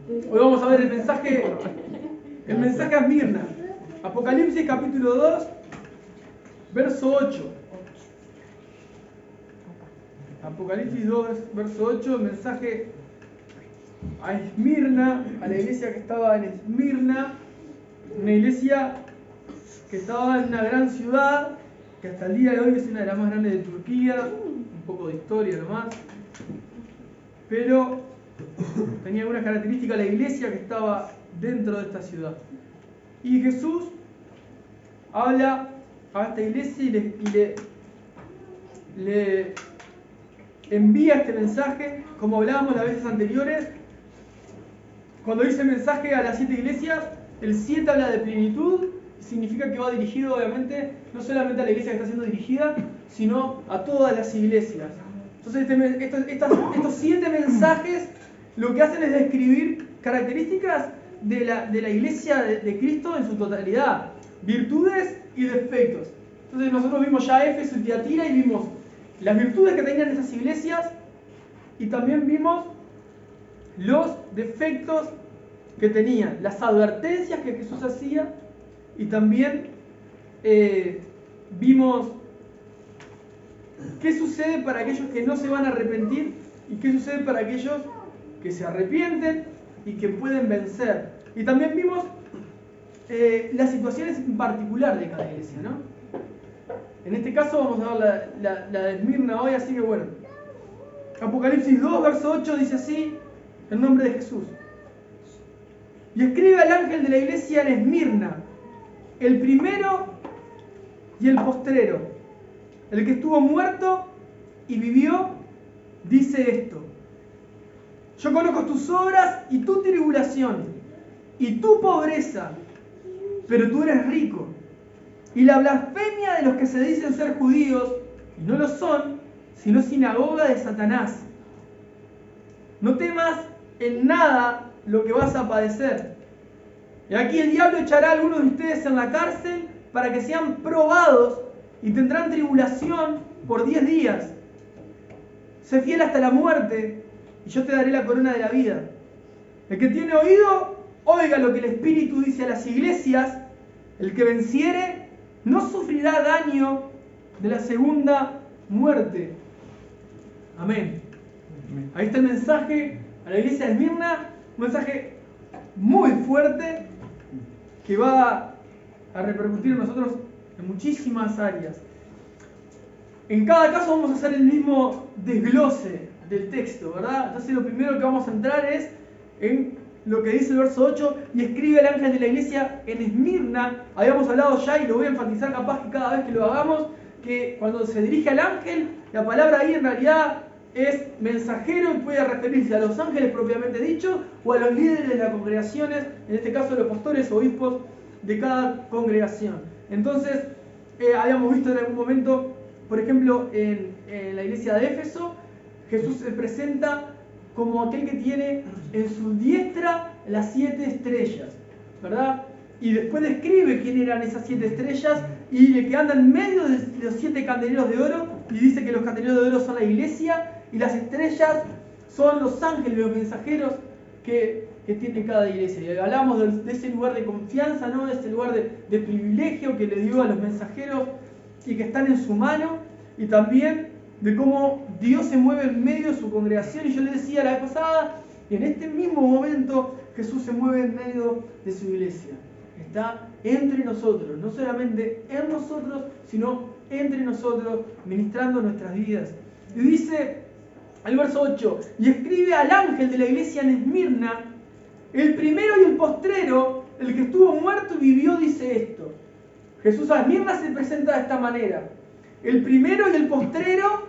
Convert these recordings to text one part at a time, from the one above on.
Hoy vamos a ver el mensaje a Esmirna. Apocalipsis capítulo 2, verso 8. Apocalipsis 2, verso 8, el mensaje a Esmirna, a la iglesia que estaba en Esmirna, una iglesia que estaba en una gran ciudad, que hasta el día de hoy es una de las más grandes de Turquía, un poco de historia nomás, pero tenía algunas características la iglesia que estaba dentro de esta ciudad. Y Jesús habla a esta iglesia y le envía este mensaje, como hablábamos las veces anteriores. Cuando dice mensaje a las 7 iglesias, el 7 habla de plenitud, significa que va dirigido obviamente no solamente a la iglesia que está siendo dirigida, sino a todas las iglesias. Entonces estos 7 mensajes lo que hacen es describir características de la iglesia de Cristo en su totalidad, virtudes y defectos. Entonces nosotros vimos ya Éfeso y Tiatira y vimos las virtudes que tenían esas iglesias y también vimos los defectos que tenían, las advertencias que Jesús hacía y también vimos qué sucede para aquellos que no se van a arrepentir y qué sucede para aquellos que se arrepienten y que pueden vencer. Y también vimos las situaciones en particular de cada iglesia, ¿no? En este caso vamos a ver la de Esmirna hoy, así que bueno. Apocalipsis 2, verso 8 dice así, en nombre de Jesús. Y escribe al ángel de la iglesia en Esmirna, el primero y el postrero, el que estuvo muerto y vivió, dice esto: yo conozco tus obras y tu tribulación y tu pobreza, pero tú eres rico. Y la blasfemia de los que se dicen ser judíos, y no lo son, sino sinagoga de Satanás. No temas en nada lo que vas a padecer. Y aquí el diablo echará a algunos de ustedes en la cárcel para que sean probados y tendrán tribulación por 10 días. Sé fiel hasta la muerte y yo te daré la corona de la vida. El que tiene oído, oiga lo que el Espíritu dice a las iglesias. El que venciere no sufrirá daño de la segunda muerte. Amén. Ahí está el mensaje a la iglesia de Esmirna, un mensaje muy fuerte que va a repercutir en nosotros en muchísimas áreas. En cada caso vamos a hacer el mismo desglose del texto, ¿verdad? Entonces lo primero que vamos a entrar es en lo que dice el verso 8, y escribe el ángel de la iglesia en Esmirna. Habíamos hablado ya y lo voy a enfatizar capaz que cada vez que lo hagamos, que cuando se dirige al ángel, la palabra ahí en realidad es mensajero y puede referirse a los ángeles propiamente dicho o a los líderes de las congregaciones, en este caso los pastores o obispos de cada congregación. Entonces, habíamos visto en algún momento, por ejemplo, en la iglesia de Éfeso, Jesús se presenta como aquel que tiene en su diestra las 7 estrellas, ¿verdad? Y después describe quién eran esas 7 estrellas y el que anda en medio de los 7 candeleros de oro, y dice que los candeleros de oro son la iglesia y las estrellas son los ángeles, los mensajeros que tiene cada iglesia. Y hablamos de ese lugar de confianza, ¿no? De ese lugar de privilegio que le dio a los mensajeros y que están en su mano, y también de cómo Dios se mueve en medio de su congregación. Y yo les decía la vez pasada, y en este mismo momento Jesús se mueve en medio de su iglesia. Está entre nosotros, no solamente en nosotros, sino entre nosotros, ministrando nuestras vidas. Y dice el verso 8, y escribe al ángel de la iglesia en Esmirna, el primero y el postrero, el que estuvo muerto y vivió, dice esto. Jesús a Esmirna se presenta de esta manera: el primero y el postrero,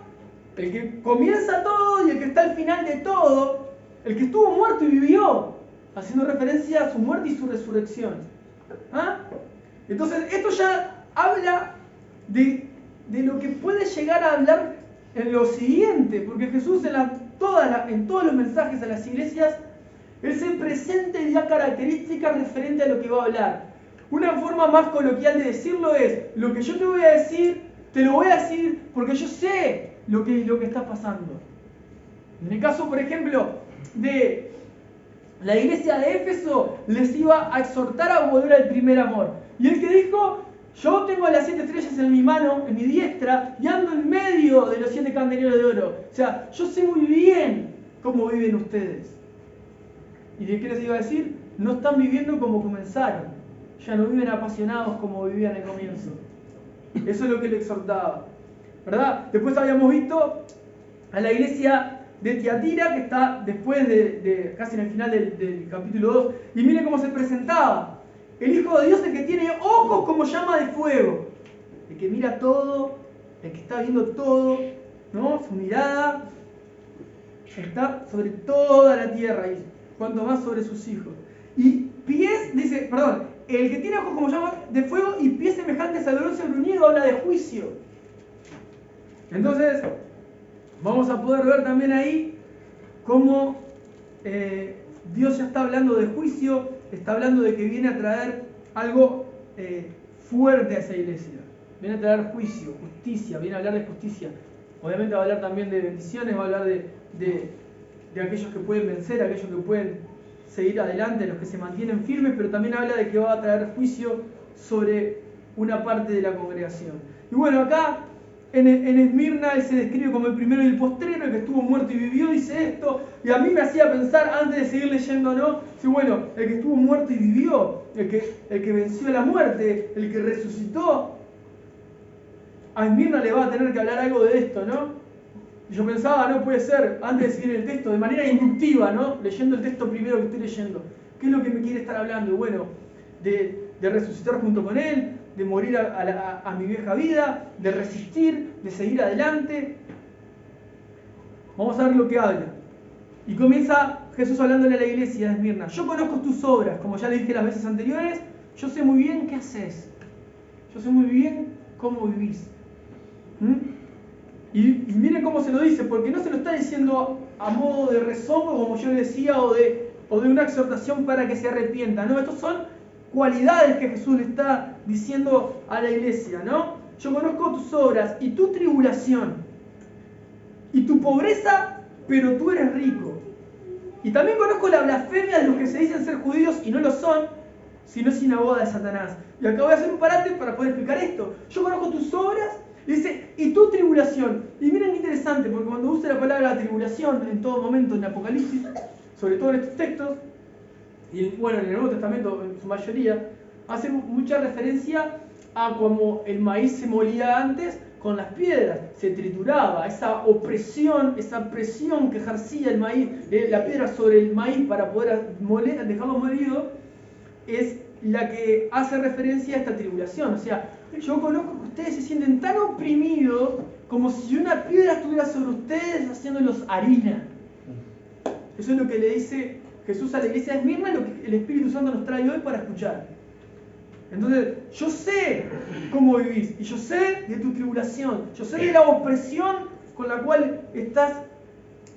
el que comienza todo y el que está al final de todo, el que estuvo muerto y vivió, haciendo referencia a su muerte y su resurrección. ¿Ah? Entonces esto ya habla de lo que puede llegar a hablar en lo siguiente, porque Jesús en todos los mensajes a las iglesias, Él se presenta y da características referentes a lo que va a hablar. Una forma más coloquial de decirlo es: lo que yo te voy a decir, te lo voy a decir porque yo sé lo que está pasando. En el caso, por ejemplo, de la iglesia de Éfeso les iba a exhortar a volver al primer amor. Y el que dijo, yo tengo las 7 estrellas en mi mano, en mi diestra, y ando en medio de los 7 candeleros de oro. O sea, yo sé muy bien cómo viven ustedes. ¿Y de qué les iba a decir? No están viviendo como comenzaron. Ya no viven apasionados como vivían al comienzo. Eso es lo que le exhortaba, ¿verdad? Después habíamos visto a la iglesia de Tiatira, que está después casi en el final del capítulo 2. Y miren cómo se presentaba. El Hijo de Dios, el que tiene ojos como llama de fuego. El que mira todo, el que está viendo todo, ¿no? Su mirada está sobre toda la tierra y cuanto más sobre sus hijos. Y pies, dice, perdón, el que tiene ojos como llama de fuego y pies semejantes al bronce bruñido habla de juicio. Entonces, vamos a poder ver también ahí cómo Dios ya está hablando de juicio, está hablando de que viene a traer algo fuerte a esa iglesia. Viene a traer juicio, justicia, viene a hablar de justicia. Obviamente va a hablar también de bendiciones, va a hablar de aquellos que pueden vencer, aquellos que pueden seguir adelante, los que se mantienen firmes, pero también habla de que va a traer juicio sobre una parte de la congregación. Y bueno, acá en Esmirna él se describe como el primero y el postrero, el que estuvo muerto y vivió, dice esto, y a mí me hacía pensar, antes de seguir leyendo, ¿no? Sí, bueno, el que estuvo muerto y vivió, el que venció la muerte, el que resucitó, a Esmirna le va a tener que hablar algo de esto, ¿no? Y yo pensaba, no puede ser, antes de seguir el texto, de manera inductiva, ¿no? Leyendo el texto primero que estoy leyendo. ¿Qué es lo que me quiere estar hablando? Bueno, de resucitar junto con Él, de morir a mi vieja vida, de resistir, de seguir adelante. Vamos a ver lo que habla. Y comienza Jesús hablándole a la iglesia de Esmirna. Yo conozco tus obras, como ya le dije las veces anteriores, yo sé muy bien qué haces. Yo sé muy bien cómo vivís. Y miren cómo se lo dice, porque no se lo está diciendo a modo de rezogo, como yo le decía, o de una exhortación para que se arrepienta. No, estos son cualidades que Jesús le está diciendo a la iglesia, ¿no? Yo conozco tus obras y tu tribulación y tu pobreza, pero tú eres rico. Y también conozco la blasfemia de los que se dicen ser judíos y no lo son, sino sinagoga de Satanás. Y acá voy a hacer un parate para poder explicar esto. Yo conozco tus obras, y dice, y tu tribulación. Y miren qué interesante, porque cuando usa la palabra tribulación en todo momento en Apocalipsis, sobre todo en estos textos, y bueno, en el Nuevo Testamento en su mayoría, hace mucha referencia a cómo el maíz se molía antes con las piedras, se trituraba, esa opresión, esa presión que ejercía el maíz, la piedra sobre el maíz para poder dejarlo molido, es la que hace referencia a esta tribulación. O sea, yo conozco que ustedes se sienten tan oprimidos como si una piedra estuviera sobre ustedes haciéndolos harina. Eso es lo que le dice Jesús a la iglesia de Esmirna, lo que el Espíritu Santo nos trae hoy para escuchar. Entonces, yo sé cómo vivís, y yo sé de tu tribulación, yo sé de la opresión con la cual estás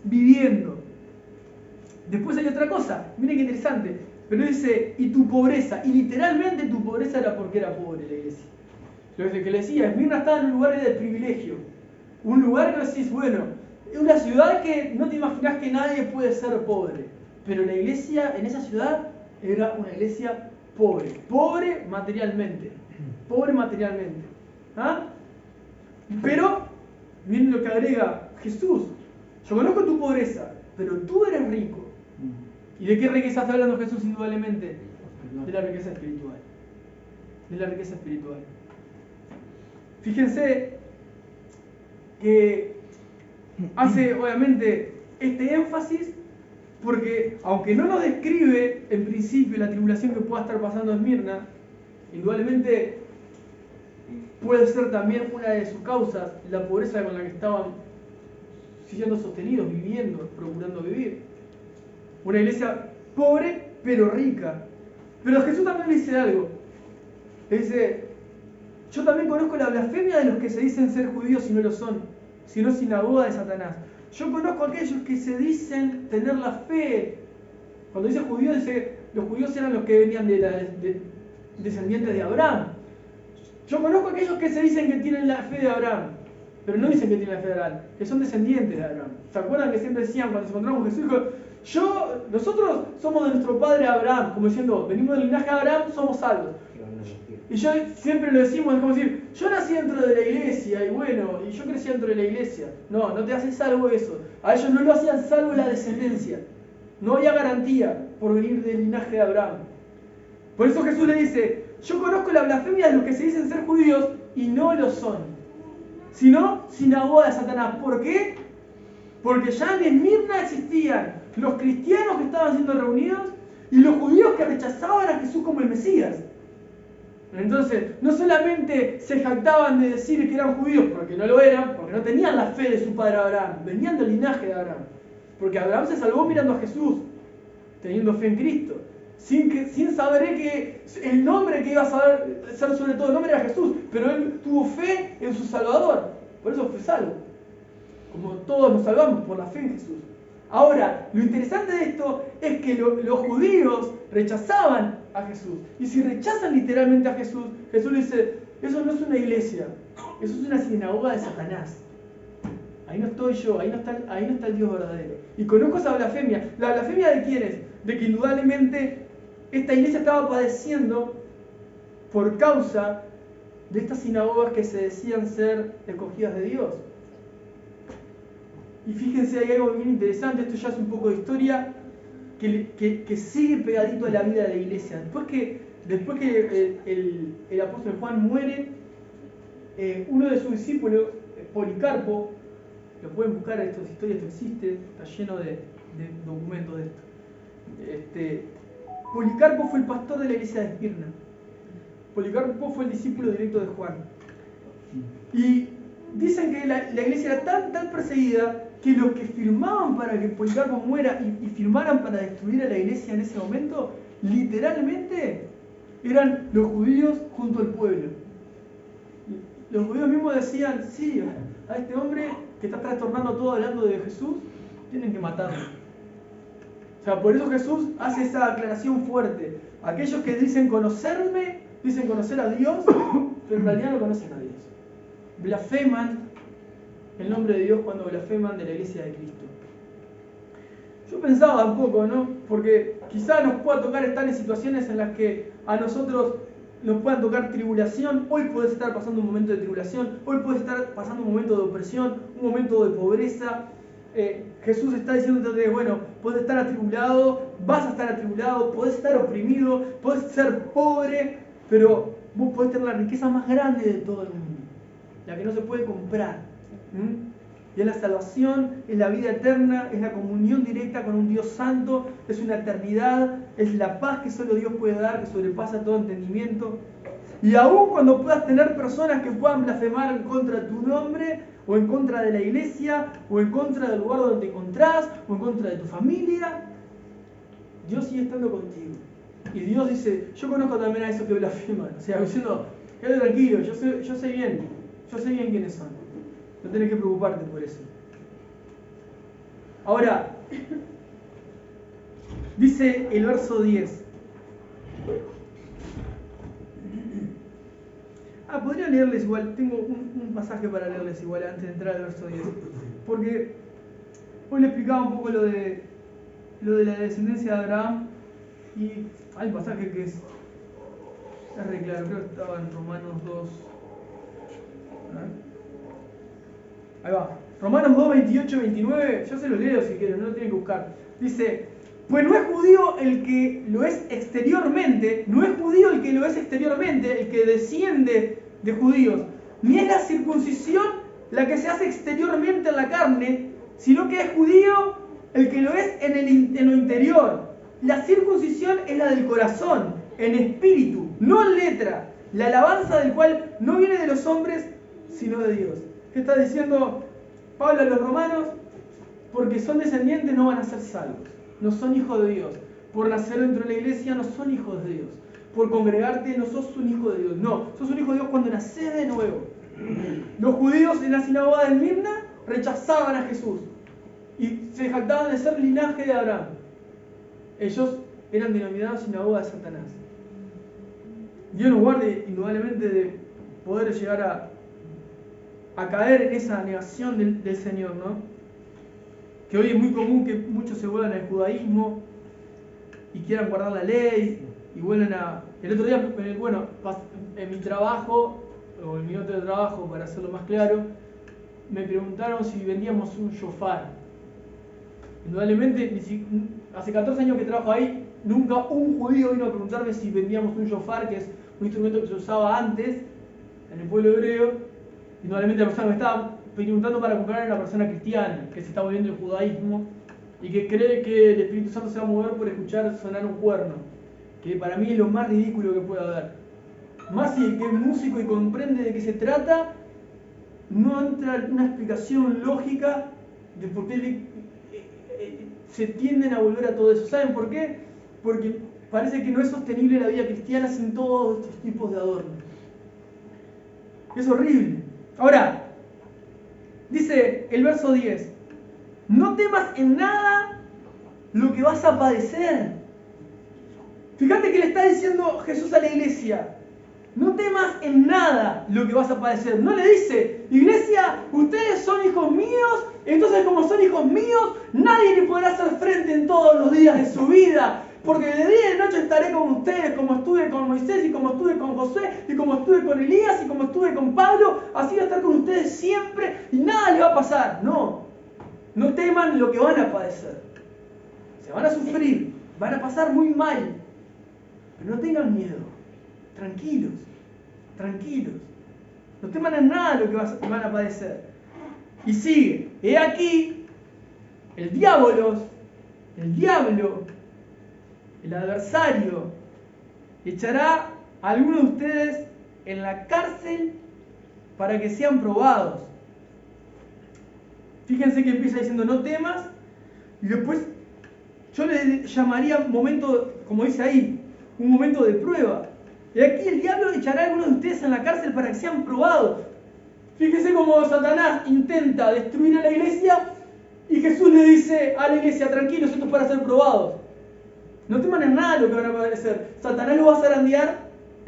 viviendo. Después hay otra cosa, miren qué interesante, pero dice, y tu pobreza, y literalmente tu pobreza era porque era pobre la iglesia. Lo que le decía, Esmirna estaba en un lugar de privilegio, un lugar que decís, bueno, es una ciudad que no te imaginas que nadie puede ser pobre, pero la iglesia en esa ciudad era una iglesia pobre materialmente, ¿ah? Pero, miren lo que agrega Jesús, yo conozco tu pobreza, pero tú eres rico. ¿Y de qué riqueza está hablando Jesús indudablemente? De la riqueza espiritual. De la riqueza espiritual. Fíjense que hace obviamente este énfasis porque aunque no nos describe en principio la tribulación que pueda estar pasando en Esmirna, indudablemente puede ser también una de sus causas la pobreza con la que estaban siendo sostenidos, viviendo, procurando vivir. Una iglesia pobre pero rica. Pero Jesús también le dice algo. Le dice, yo también conozco la blasfemia de los que se dicen ser judíos y no lo son, sino sinagoga de Satanás. Yo conozco a aquellos que se dicen tener la fe. Cuando dice judíos, dice, los judíos eran los que venían de descendientes de Abraham. Yo conozco a aquellos que se dicen que tienen la fe de Abraham, pero no dicen que tienen la fe de Abraham, que son descendientes de Abraham. ¿Se acuerdan que siempre decían cuando se encontraban con Jesús? nosotros somos de nuestro padre Abraham, como diciendo, venimos del linaje de Abraham, somos salvos. Y yo siempre lo decimos, es como decir, yo nací dentro de la iglesia y bueno, y yo crecí dentro de la iglesia. No te hace salvo eso. A ellos no lo hacían salvo la descendencia. No había garantía por venir del linaje de Abraham. Por eso Jesús le dice, yo conozco la blasfemia de los que se dicen ser judíos y no lo son, sino sinagoga de Satanás. ¿Por qué? Porque ya en Esmirna existían los cristianos que estaban siendo reunidos y los judíos que rechazaban a Jesús como el Mesías. Entonces, no solamente se jactaban de decir que eran judíos porque no lo eran, porque no tenían la fe de su padre Abraham, venían del linaje de Abraham. Porque Abraham se salvó mirando a Jesús, teniendo fe en Cristo, sin saber que el nombre que iba a ser sobre todo el nombre era Jesús, pero él tuvo fe en su Salvador, por eso fue salvo. Como todos nos salvamos por la fe en Jesús. Ahora, lo interesante de esto es que los judíos rechazaban a Jesús. Y si rechazan literalmente a Jesús, Jesús le dice, eso no es una iglesia, eso es una sinagoga de Satanás. Ahí no estoy yo, ahí no está el Dios verdadero. Y conozco esa blasfemia. ¿La blasfemia de quién es? De que indudablemente esta iglesia estaba padeciendo por causa de estas sinagogas que se decían ser escogidas de Dios. Y fíjense, hay algo bien interesante, esto ya es un poco de historia, que sigue pegadito a la vida de la iglesia. Después que el apóstol Juan muere, uno de sus discípulos, Policarpo, lo pueden buscar, esta historia esto existe, está lleno de documentos de esto. Policarpo fue el pastor de la iglesia de Esmirna. Policarpo fue el discípulo directo de Juan. Y dicen que la iglesia era tan perseguida que los que firmaban para que Policarpo muera y firmaran para destruir a la iglesia en ese momento, literalmente eran los judíos junto al pueblo. Los judíos mismos decían, sí, a este hombre que está trastornando todo hablando de Jesús, tienen que matarlo. O sea, por eso Jesús hace esa aclaración fuerte. Aquellos que dicen conocerme, dicen conocer a Dios, pero en realidad no conocen a Dios. Blasfeman el nombre de Dios cuando blasfeman de la iglesia de Cristo. Yo pensaba un poco, ¿no? Porque quizá nos pueda tocar estar en situaciones en las que a nosotros nos puedan tocar tribulación. Hoy puedes estar pasando un momento de tribulación, hoy puedes estar pasando un momento de opresión, un momento de pobreza. Jesús está diciéndote, bueno, puedes estar atribulado, vas a estar atribulado, puedes estar oprimido, puedes ser pobre, pero vos podés tener la riqueza más grande de todo el mundo, la que no se puede comprar. Y es la salvación, es la vida eterna, es la comunión directa con un Dios santo, es una eternidad, es la paz que solo Dios puede dar, que sobrepasa todo entendimiento. Y aún cuando puedas tener personas que puedan blasfemar en contra de tu nombre, o en contra de la iglesia, o en contra del lugar donde te encontrás, o en contra de tu familia, Dios sigue estando contigo. Y Dios dice, yo conozco también a esos que blasfeman. O sea, diciendo, quédate tranquilo, yo sé bien quiénes son. No tenés que preocuparte por eso. Ahora, dice el verso 10. Podría leerles igual, tengo un pasaje para leerles igual antes de entrar al verso 10. Porque hoy le explicaba un poco lo de la descendencia de Abraham. Y hay un pasaje que es re claro, creo que estaba en Romanos 2. Ahí va. Romanos 2, 28, 29. Yo se lo leo si quieren, no lo tienen que buscar. Dice, pues no es judío el que lo es exteriormente, el que desciende de judíos, ni es la circuncisión la que se hace exteriormente en la carne, sino que es judío el que lo es en lo interior. La circuncisión es la del corazón, en espíritu, no en letra, la alabanza del cual no viene de los hombres, sino de Dios. ¿Qué está diciendo Pablo a los romanos? Porque son descendientes no van a ser salvos, no son hijos de Dios. Por nacer dentro de la iglesia no son hijos de Dios. Por congregarte no sos un hijo de Dios. No, sos un hijo de Dios cuando nacés de nuevo. Los judíos en la sinagoga de Esmirna rechazaban a Jesús y se jactaban de ser linaje de Abraham. Ellos eran denominados sinagoga de Satanás. Dios nos guarde indudablemente de poder llegar a caer en esa negación del Señor, ¿no? que hoy es muy común que muchos se vuelvan al judaísmo y quieran guardar la ley y vuelvan a... El otro día, bueno, en mi trabajo, o en mi otro trabajo, para hacerlo más claro, me preguntaron si vendíamos un shofar. Indudablemente, hace 14 años que trabajo ahí, nunca un judío vino a preguntarme si vendíamos un shofar, que es un instrumento que se usaba antes en el pueblo hebreo. Indudablemente la persona me estaba preguntando para comprar a una persona cristiana que se está volviendo el judaísmo y que cree que el Espíritu Santo se va a mover por escuchar sonar un cuerno, que para mí es lo más ridículo que puede haber. Más si el que es músico y comprende de qué se trata, no entra una explicación lógica de por qué se tienden a volver a todo eso. ¿Saben por qué? Porque parece que no es sostenible la vida cristiana sin todos estos tipos de adornos. Es horrible. Ahora, dice el verso 10, no temas en nada lo que vas a padecer. Fíjate que le está diciendo Jesús a la iglesia, no temas en nada lo que vas a padecer. No le dice, iglesia, ustedes son hijos míos, entonces como son hijos míos, nadie le podrá hacer frente en todos los días de su vida. Porque de día y de noche estaré con ustedes, como estuve con Moisés, y como estuve con José, y como estuve con Elías, y como estuve con Pablo, así voy a estar con ustedes siempre, y nada le va a pasar. No, no teman lo que van a padecer. Se van a sufrir, van a pasar muy mal, pero no tengan miedo. Tranquilos, tranquilos. No teman en nada lo que van a padecer. Y sigue, he aquí, el diablo, el adversario, echará a algunos de ustedes en la cárcel para que sean probados. Fíjense que empieza diciendo no temas, y después yo le llamaría momento, como dice ahí, un momento de prueba. Y aquí el diablo echará a algunos de ustedes en la cárcel para que sean probados. Fíjense cómo Satanás intenta destruir a la iglesia y Jesús le dice a la iglesia, tranquilos, esto es para ser probados. No teman en nada lo que van a padecer. Satanás lo va a zarandear,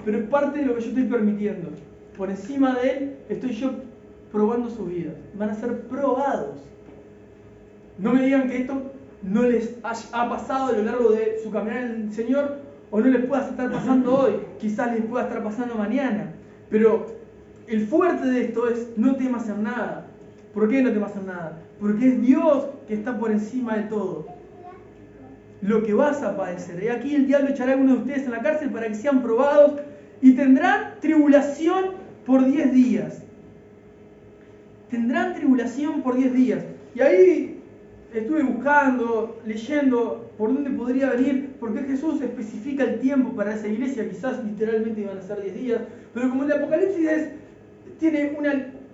pero es parte de lo que yo estoy permitiendo. Por encima de él estoy yo probando sus vidas. Van a ser probados. No me digan que esto no les ha pasado a lo largo de su caminar en el Señor, o no les pueda estar pasando hoy, quizás les pueda estar pasando mañana. Pero el fuerte de esto es, no temas en nada. ¿Por qué no temas en nada? Porque es Dios que está por encima de todo. Lo que vas a padecer. Y aquí el diablo echará a algunos de ustedes en la cárcel para que sean probados y tendrán tribulación por 10 días. Tendrán tribulación por 10 días. Y ahí estuve buscando, leyendo por dónde podría venir, porque Jesús especifica el tiempo para esa iglesia, quizás literalmente iban a ser 10 días, pero como el Apocalipsis tiene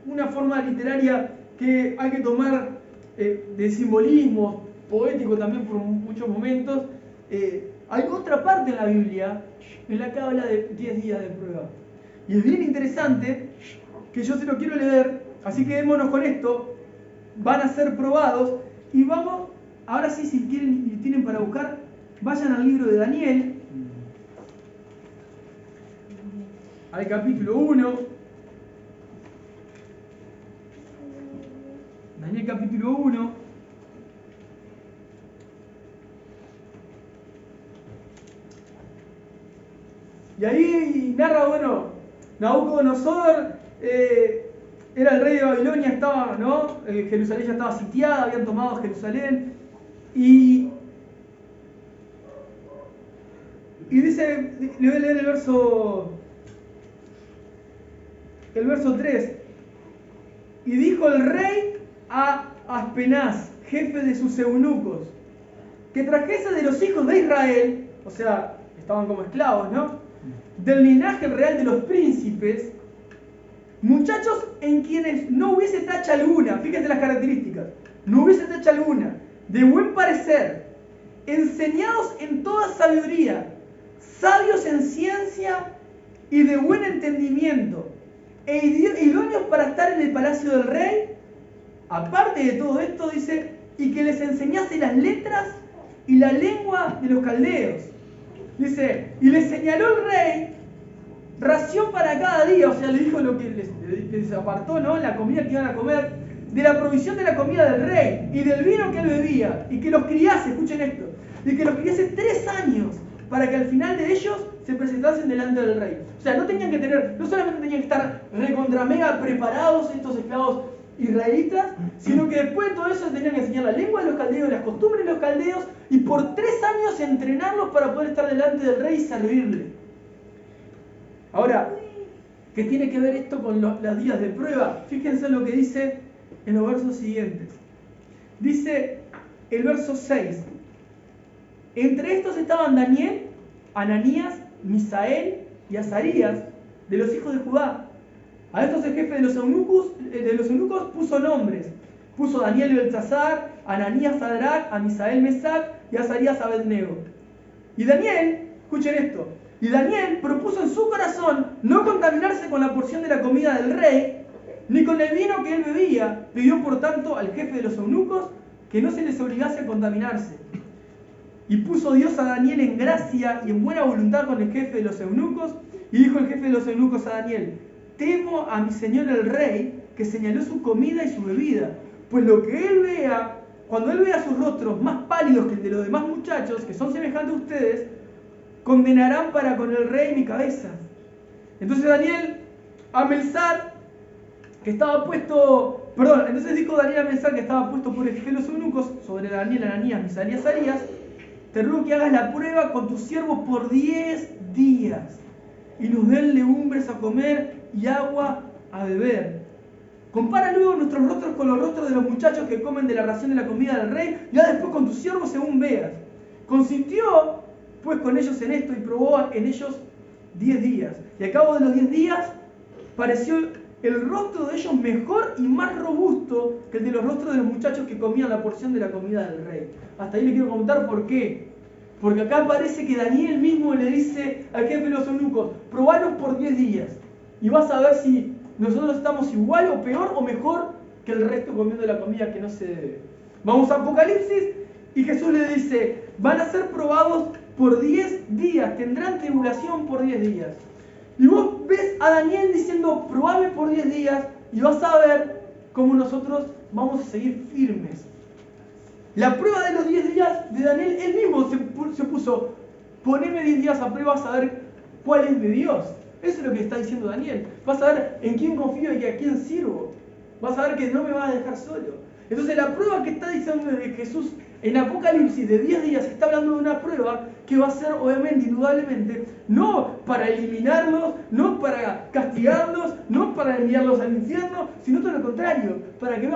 una forma literaria que hay que tomar de simbolismo, poético también por muchos momentos, hay otra parte en la Biblia en la que habla de 10 días de prueba. Y es bien interesante que yo se lo quiero leer, así que quedémonos con esto, van a ser probados. Y vamos, ahora sí, si quieren y tienen para buscar, vayan al libro de Daniel, al capítulo 1. Daniel capítulo 1. Y ahí narra, bueno, Nabucodonosor era el rey de Babilonia, estaba, ¿no? Jerusalén ya estaba sitiada, habían tomado Jerusalén. Y dice, le voy a leer el verso 3. Y dijo el rey a Aspenaz, jefe de sus eunucos, que trajese de los hijos de Israel, o sea, estaban como esclavos, ¿no? Del linaje real de los príncipes, muchachos en quienes no hubiese tacha alguna, fíjense las características, no hubiese tacha alguna, de buen parecer, enseñados en toda sabiduría, sabios en ciencia y de buen entendimiento, e idóneos para estar en el palacio del rey. Aparte de todo esto, dice, y que les enseñase las letras y la lengua de los caldeos. Dice, y les señaló el rey ración para cada día, o sea, le dijo lo que les apartó, ¿no? La comida que iban a comer. de la provisión de la comida del rey y del vino que él bebía, y que los criase, escuchen esto, y que los criase 3 años, para que al final de ellos se presentasen delante del rey. O sea, no solamente tenían que estar recontra mega preparados estos esclavos israelitas, sino que después de todo eso tenían que enseñar la lengua de los caldeos, las costumbres de los caldeos, y por 3 años entrenarlos para poder estar delante del rey y servirle. Ahora, ¿qué tiene que ver esto con los días de prueba? Fíjense lo que dice en los versos siguientes. Dice el verso 6. Entre estos estaban Daniel, Ananías, Misael y Azarías, de los hijos de Judá. A estos el jefe de los eunucos puso nombres. Puso Daniel Beltasar, Ananías Sadrach, a Misael Mesac y a Azarías Abednego. Y Daniel, escuchen esto, y Daniel propuso en su corazón no contaminarse con la porción de la comida del rey, ni con el vino que él bebía. Pidió por tanto al jefe de los eunucos que no se les obligase a contaminarse. Y puso Dios a Daniel en gracia y en buena voluntad con el jefe de los eunucos, y dijo el jefe de los eunucos a Daniel: temo a mi señor el rey, que señaló su comida y su bebida, pues lo que él vea, cuando él vea sus rostros más pálidos que el de los demás muchachos, que son semejantes a ustedes, condenarán para con el rey mi cabeza. Entonces dijo Daniel a Melzar, que estaba puesto por el jefe de los eunucos, sobre Daniel, Ananías, Misael y Azarías: te ruego que hagas la prueba con tu siervo por 10 días, y nos den legumbres a comer y agua a beber. Compara luego nuestros rostros con los rostros de los muchachos que comen de la ración de la comida del rey, ya después con tu siervo según veas. Consintió pues con ellos en esto y probó en ellos 10 días. Y a cabo de los 10 días pareció el rostro de ellos mejor y más robusto que el de los rostros de los muchachos que comían la porción de la comida del rey. Hasta ahí le quiero contar por qué. Porque acá parece que Daniel mismo le dice al jefe de los eunucos: probanos por 10 días y vas a ver si nosotros estamos igual o peor o mejor que el resto comiendo la comida que no se debe. Vamos a Apocalipsis y Jesús le dice: van a ser probados por 10 días, tendrán tribulación por 10 días. Y vos ves a Daniel diciendo: probame por 10 días y vas a ver cómo nosotros vamos a seguir firmes. La prueba de los 10 días de Daniel, él mismo se puso: poneme 10 días a prueba, vas a ver cuál es de Dios. Eso es lo que está diciendo Daniel. Vas a ver en quién confío y a quién sirvo. Vas a ver que no me vas a dejar solo. Entonces la prueba que está diciendo Jesús en Apocalipsis de 10 días, está hablando de una prueba que va a ser obviamente, indudablemente, no para eliminarlos, no para castigarlos, no para enviarlos al infierno, sino todo lo contrario, para que